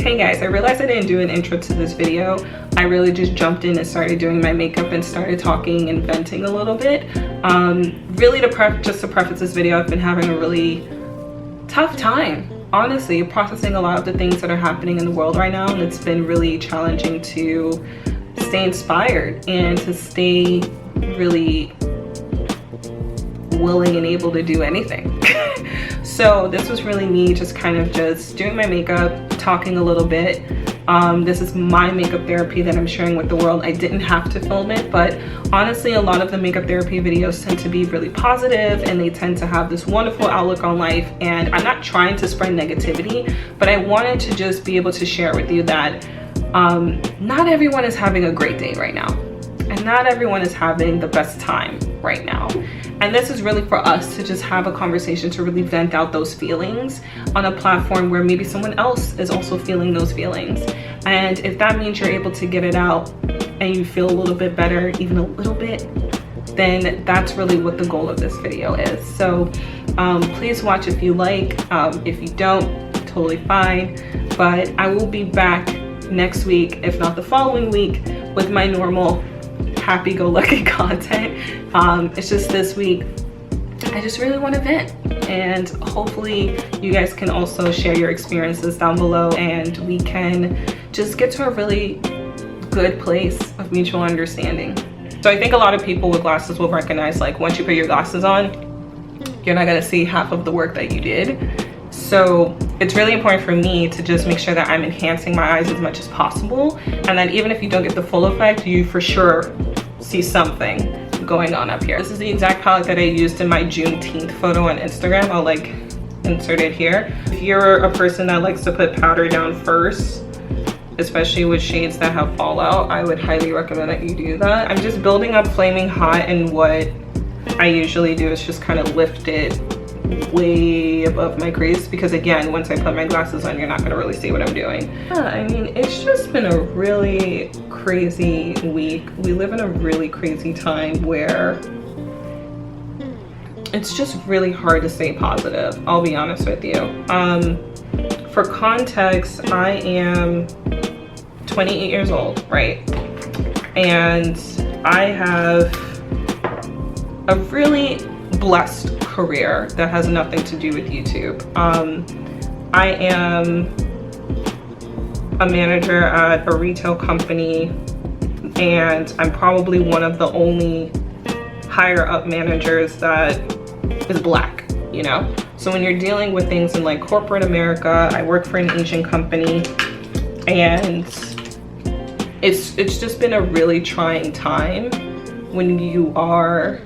Hey guys, I realized I didn't do an intro to this video. I really just jumped in and started doing my makeup and started talking and venting a little bit. Really just to preface this video, I've been having a really tough time, honestly, processing a lot of the things that are happening in the world right now, and it's been really challenging to stay inspired and to stay really willing and able to do anything. So this was really me just kind of just doing my makeup, talking a little bit. This is my makeup therapy that I'm sharing with the world. I didn't have to film it, but honestly, a lot of the makeup therapy videos tend to be really positive and they tend to have this wonderful outlook on life. And I'm not trying to spread negativity, but I wanted to just be able to share with you that not everyone is having a great day right now. And not everyone is having the best time right now. And this is really for us to just have a conversation to really vent out those feelings on a platform where maybe someone else is also feeling those feelings. And if that means you're able to get it out and you feel a little bit better, even a little bit, then that's really what the goal of this video is. So please watch if you like. If you don't, totally fine. But I will be back next week, if not the following week, with my normal happy-go-lucky content. It's just this week I just really want to vent, and hopefully you guys can also share your experiences down below and we can just get to a really good place of mutual understanding. So I think a lot of people with glasses will recognize, like, once you put your glasses on, you're not going to see half of the work that you did. So it's really important for me to just make sure that I'm enhancing my eyes as much as possible, and that even if you don't get the full effect, you for sure see something going on up here. This is the exact palette that I used in my Juneteenth photo on Instagram. I'll like insert it here. If you're a person that likes to put powder down first, especially with shades that have fallout, I would highly recommend that you do that. I'm just building up Flaming Hot, and what I usually do is just kind of lift it way above my crease, because again, once I put my glasses on, you're not going to really see what I'm doing. Yeah, I mean, it's just been a really crazy week. We live in a really crazy time where it's just really hard to stay positive, I'll be honest with you. For context, I am 28 years old, right? And I have a really blessed career that has nothing to do with YouTube. I am a manager at a retail company, and I'm probably one of the only higher up managers that is black, you know? So when you're dealing with things in like corporate America, I work for an Asian company, and it's just been a really trying time when you are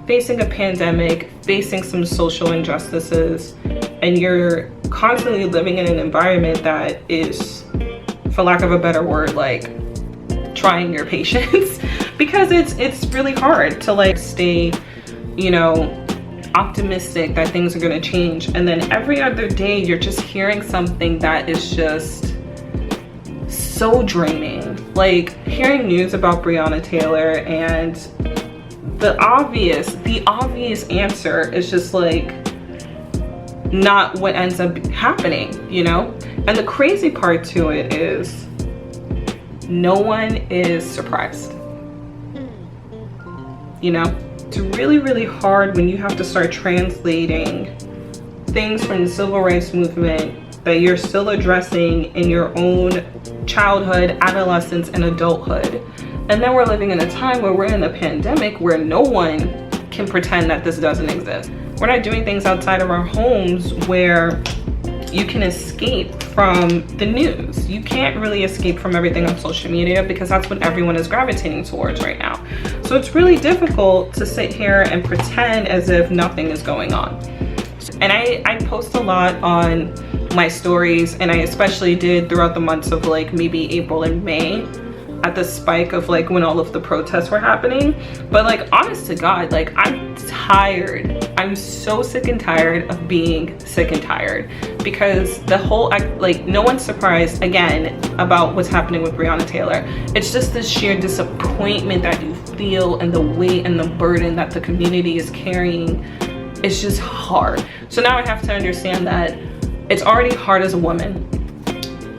facing a pandemic, facing some social injustices, and you're constantly living in an environment that is, for lack of a better word, like trying your patience. Because it's really hard to like stay, you know, optimistic that things are gonna change, and then every other day you're just hearing something that is just so draining. Like hearing news about Breonna Taylor, and the obvious answer is just like not what ends up happening, you know? And the crazy part to it is no one is surprised. You know, it's really, really hard when you have to start translating things from the civil rights movement that you're still addressing in your own childhood, adolescence, and adulthood. And then we're living in a time where we're in a pandemic where no one can pretend that this doesn't exist. We're not doing things outside of our homes where you can escape from the news. You can't really escape from everything on social media, because that's what everyone is gravitating towards right now. So it's really difficult to sit here and pretend as if nothing is going on. And I post a lot on my stories, and I especially did throughout the months of like maybe April and May, at the spike of like when all of the protests were happening. But like, honest to God, like I'm tired. I'm so sick and tired of being sick and tired, because the whole, like, no one's surprised again about what's happening with Breonna Taylor. It's just this sheer disappointment that you feel, and the weight and the burden that the community is carrying. It's just hard. So now I have to understand that it's already hard as a woman.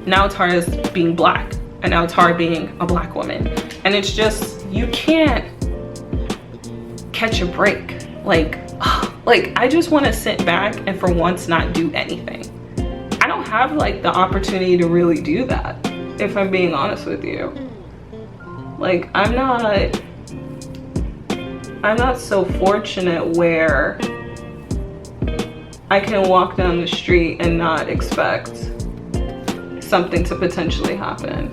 now it's hard as being black, and now it's hard being a black woman. And it's just, you can't catch a break. Like I just want to sit back and for once not do anything. I don't have like the opportunity to really do that, if I'm being honest with you. Like, I'm not so fortunate where I can walk down the street and not expect something to potentially happen.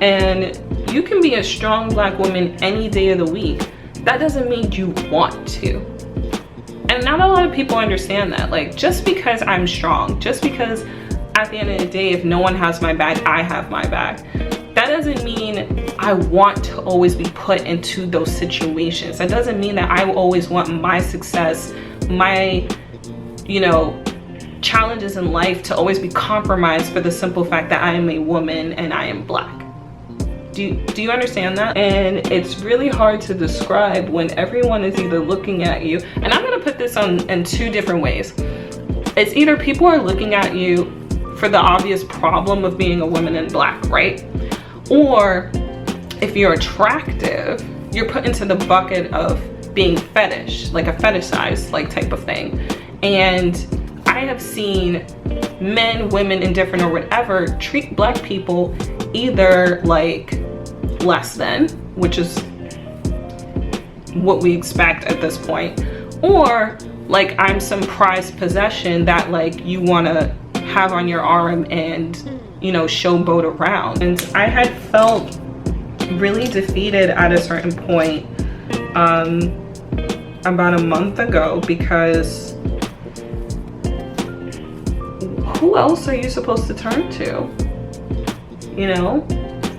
And you can be a strong black woman any day of the week. That doesn't mean you want to. And not a lot of people understand that. Like, just because I'm strong, just because at the end of the day, if no one has my back, I have my back, that doesn't mean I want to always be put into those situations. That doesn't mean that I always want my success, my, you know, challenges in life to always be compromised for the simple fact that I am a woman and I am black. Do you understand that? And it's really hard to describe when everyone is either looking at you, and I'm gonna put this in two different ways. It's either people are looking at you for the obvious problem of being a woman in black, right? Or if you're attractive, you're put into the bucket of being fetish, like a fetishized like type of thing. And I have seen men, women, indifferent or whatever treat black people either like less than, which is what we expect at this point, or like I'm some prized possession that like you want to have on your arm and, you know, showboat around. And I had felt really defeated at a certain point about a month ago, because who else are you supposed to turn to? You know,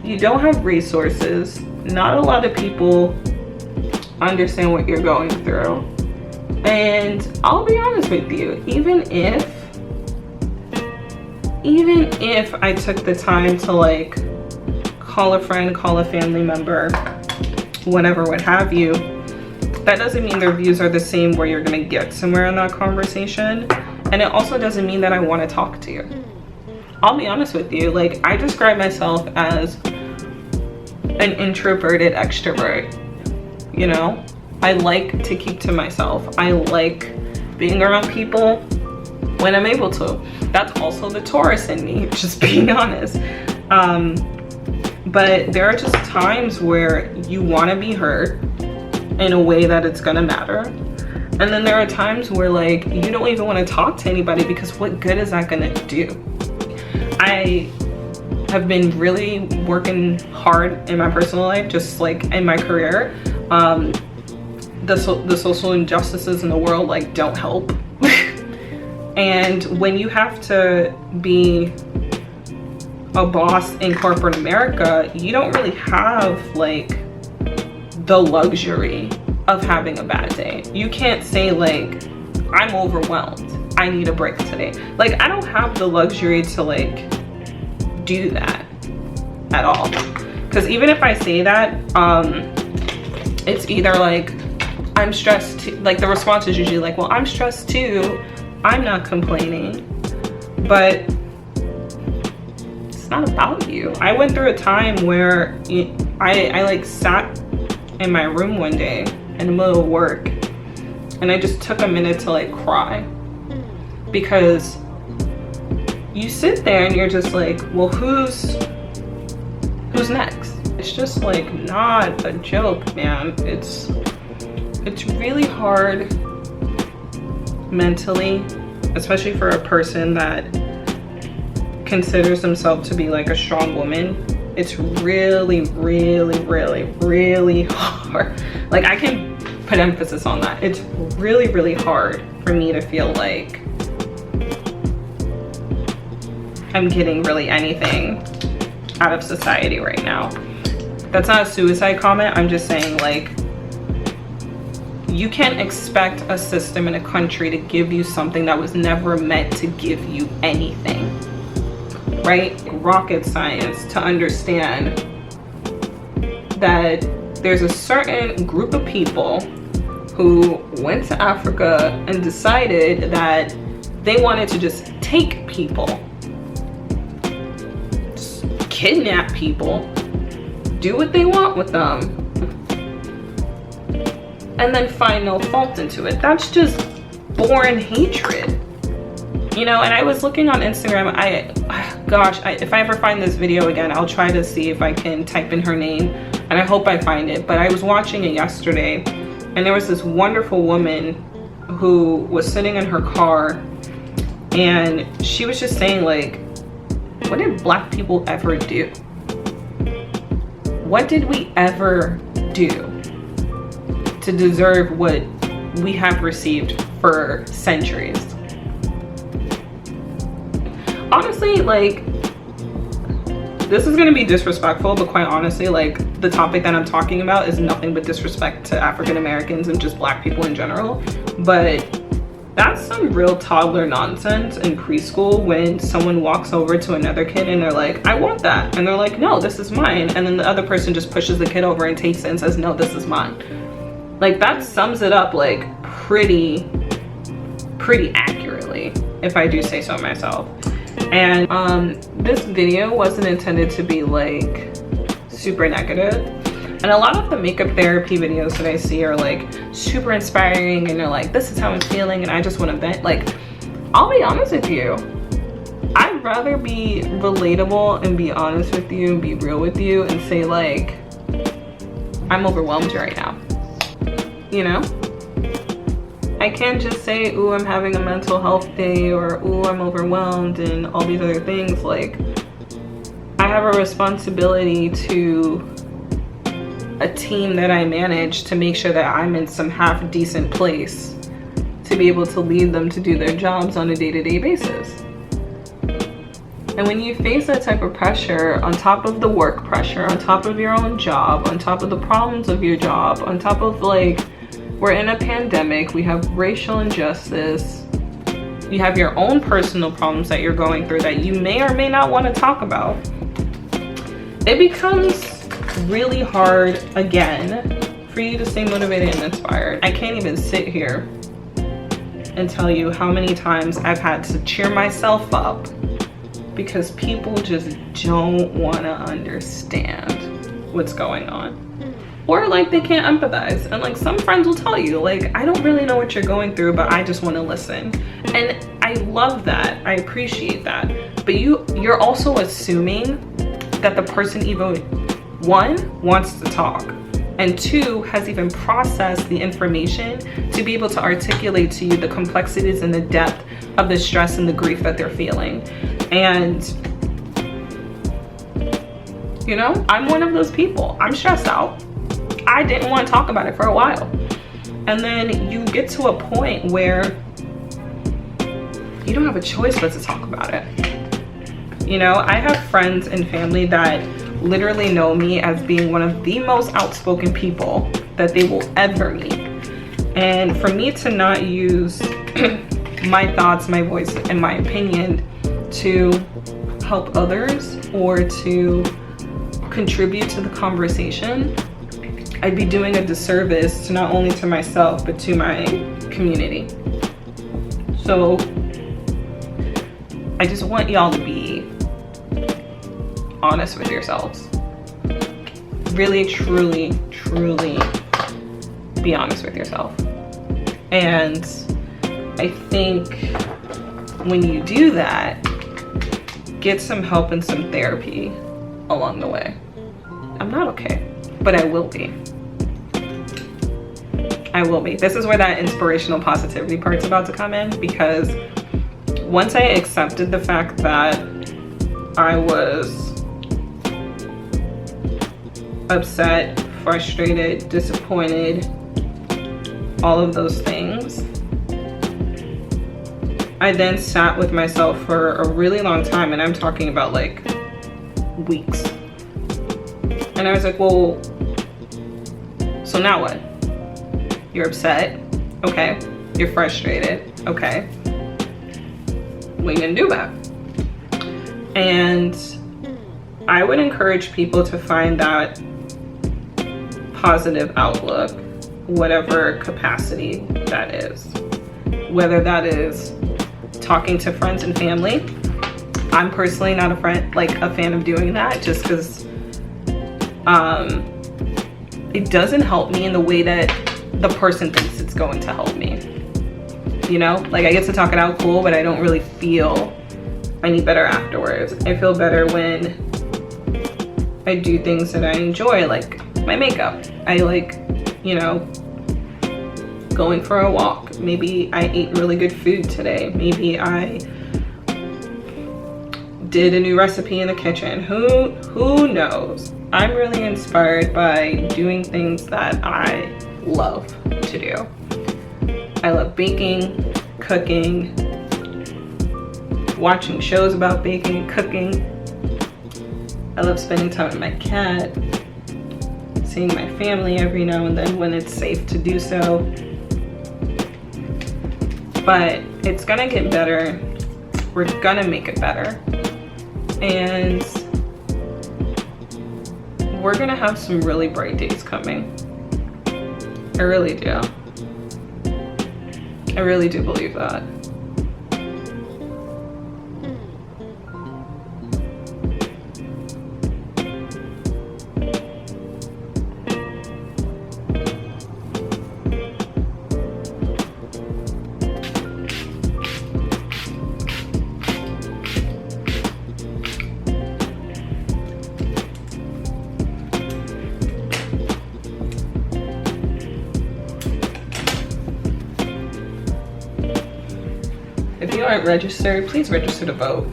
you don't have resources. Not a lot of people understand what you're going through. And I'll be honest with you, even if I took the time to like call a friend, call a family member, whatever, what have you, that doesn't mean their views are the same where you're gonna get somewhere in that conversation. And it also doesn't mean that I want to talk to you. I'll be honest with you, like, I describe myself as an introverted extrovert. You know, I like to keep to myself. I like being around people when I'm able to. That's also the Taurus in me, just being honest. But there are just times where you want to be heard in a way that it's gonna matter. And then there are times where like you don't even want to talk to anybody, because what good is that gonna do? I have been really working hard in my personal life, just like in my career. The social injustices in the world like don't help. And when you have to be a boss in corporate America, you don't really have like the luxury of having a bad day. You can't say like, I'm overwhelmed, I need a break today. Like, I don't have the luxury to like do that at all. Because even if I say that, it's either like, I'm stressed too. Like, the response is usually like, well, I'm stressed too, I'm not complaining. But it's not about you. I went through a time where I like sat in my room one day in the middle of work, and I just took a minute to like cry, because you sit there and you're just like, well, who's next? It's just like not a joke, man. It's really hard mentally, especially for a person that considers himself to be like a strong woman. It's really, really, really, really hard. Like, I can put emphasis on that. It's really, really hard for me to feel like I'm getting really anything out of society right now. That's not a suicide comment. I'm just saying, like, you can't expect a system in a country to give you something that was never meant to give you anything, right? Rocket science to understand that there's a certain group of people who went to Africa and decided that they wanted to just take people kidnap people, do what they want with them, and then find no fault into it. That's just born hatred, you know. And I was looking on Instagram, if I ever find this video again, I'll try to see if I can type in her name, and I hope I find it. But I was watching it yesterday, and there was this wonderful woman who was sitting in her car, and she was just saying, like, what did Black people ever do? What did we ever do to deserve what we have received for centuries? Honestly, like, this is gonna be disrespectful, but quite honestly, like, the topic that I'm talking about is nothing but disrespect to African Americans and just Black people in general. But that's some real toddler nonsense in preschool when someone walks over to another kid and they're like, I want that. And they're like, no, this is mine. And then the other person just pushes the kid over and takes it and says, no, this is mine. Like, that sums it up, like, pretty accurately, if I do say so myself. And this video wasn't intended to be, like, super negative. And a lot of the makeup therapy videos that I see are like super inspiring, and they're like, this is how I'm feeling and I just want to vent. Like, I'll be honest with you, I'd rather be relatable and be honest with you and be real with you and say, like, I'm overwhelmed right now, you know? I can't just say, ooh, I'm having a mental health day, or ooh, I'm overwhelmed, and all these other things. Like, I have a responsibility to a team that I manage to make sure that I'm in some half decent place to be able to lead them to do their jobs on a day-to-day basis. And when you face that type of pressure, on top of the work pressure, on top of your own job, on top of the problems of your job, on top of, like, we're in a pandemic, we have racial injustice, you have your own personal problems that you're going through that you may or may not want to talk about, it becomes really hard again for you to stay motivated and inspired. I can't even sit here and tell you how many times I've had to cheer myself up because people just don't want to understand what's going on, or like they can't empathize. And like, some friends will tell you, like, I don't really know what you're going through, but I just want to listen. And I love that, I appreciate that. But you're also assuming that the person even, one, wants to talk, and two, has even processed the information to be able to articulate to you the complexities and the depth of the stress and the grief that they're feeling. And, you know, I'm one of those people. I'm stressed out. I didn't want to talk about it for a while. And then you get to a point where you don't have a choice but to talk about it. You know, I have friends and family that literally know me as being one of the most outspoken people that they will ever meet. And for me to not use my thoughts, my voice, and my opinion to help others or to contribute to the conversation, I'd be doing a disservice to not only to myself, but to my community. So I just want y'all to be honest with yourselves. Really, truly, truly be honest with yourself. And I think when you do that, get some help and some therapy along the way. I'm not okay, but I will be. I will be. This is where that inspirational positivity part's about to come in, because once I accepted the fact that I was upset, frustrated, disappointed, all of those things, I then sat with myself for a really long time, and I'm talking about like weeks. And I was like, well, so now what? You're upset, okay. You're frustrated, okay. What are you gonna do about it? And I would encourage people to find that positive outlook, whatever capacity that is. Whether that is talking to friends and family, I'm personally not a fan of doing that, just because it doesn't help me in the way that the person thinks it's going to help me. You know, like I get to talk it out cool, but I don't really feel any better afterwards. I feel better when I do things that I enjoy, like my makeup. I like, you know, going for a walk. Maybe I ate really good food today. Maybe I did a new recipe in the kitchen. Who knows? I'm really inspired by doing things that I love to do. I love baking, cooking, watching shows about baking and cooking. I love spending time with my cat, seeing my family every now and then when it's safe to do so. But it's gonna get better. We're gonna make it better. And we're gonna have some really bright days coming. I really do. I really do believe that. If you aren't registered, please register to vote.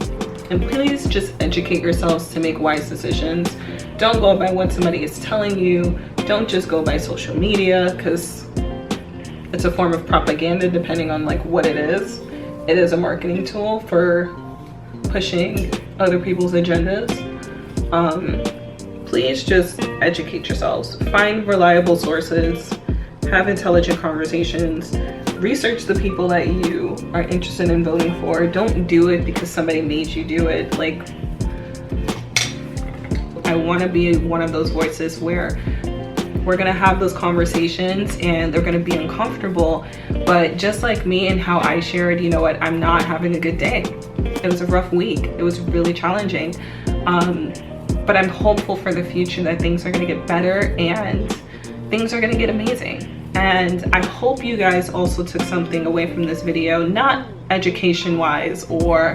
And please just educate yourselves to make wise decisions. Don't go by what somebody is telling you. Don't just go by social media, because it's a form of propaganda depending on like what it is. It is a marketing tool for pushing other people's agendas. Please just educate yourselves. Find reliable sources. Have intelligent conversations. Research the people that you are interested in voting for. Don't do it because somebody made you do it. Like, I want to be one of those voices where we're gonna have those conversations and they're gonna be uncomfortable, but just like me and how I shared, you know what, I'm not having a good day. It was a rough week. It was really challenging. But I'm hopeful for the future that things are gonna get better and things are gonna get amazing. And I hope you guys also took something away from this video, not education wise or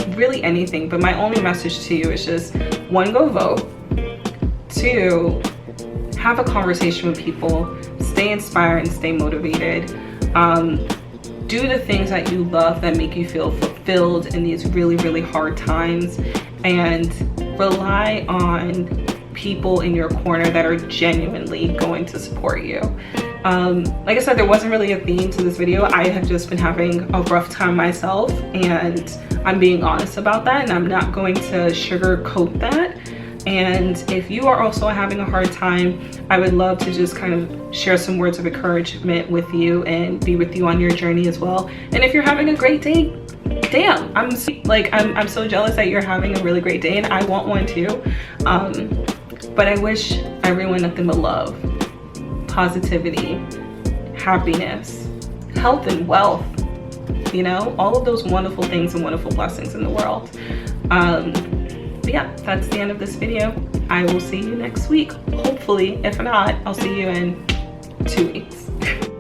really anything, but my only message to you is just, one, go vote. Two, have a conversation with people, stay inspired and stay motivated. Do the things that you love that make you feel fulfilled in these really, really hard times, and rely on people in your corner that are genuinely going to support you. Like I said, there wasn't really a theme to this video. I have just been having a rough time myself, and I'm being honest about that, and I'm not going to sugarcoat that. And if you are also having a hard time, I would love to just kind of share some words of encouragement with you and be with you on your journey as well. And if you're having a great day, damn, I'm so jealous that you're having a really great day, and I want one too. But I wish everyone nothing but love, positivity, happiness, health and wealth, you know, all of those wonderful things and wonderful blessings in the world. But yeah, that's the end of this video. I will see you next week. Hopefully, if not, I'll see you in 2 weeks.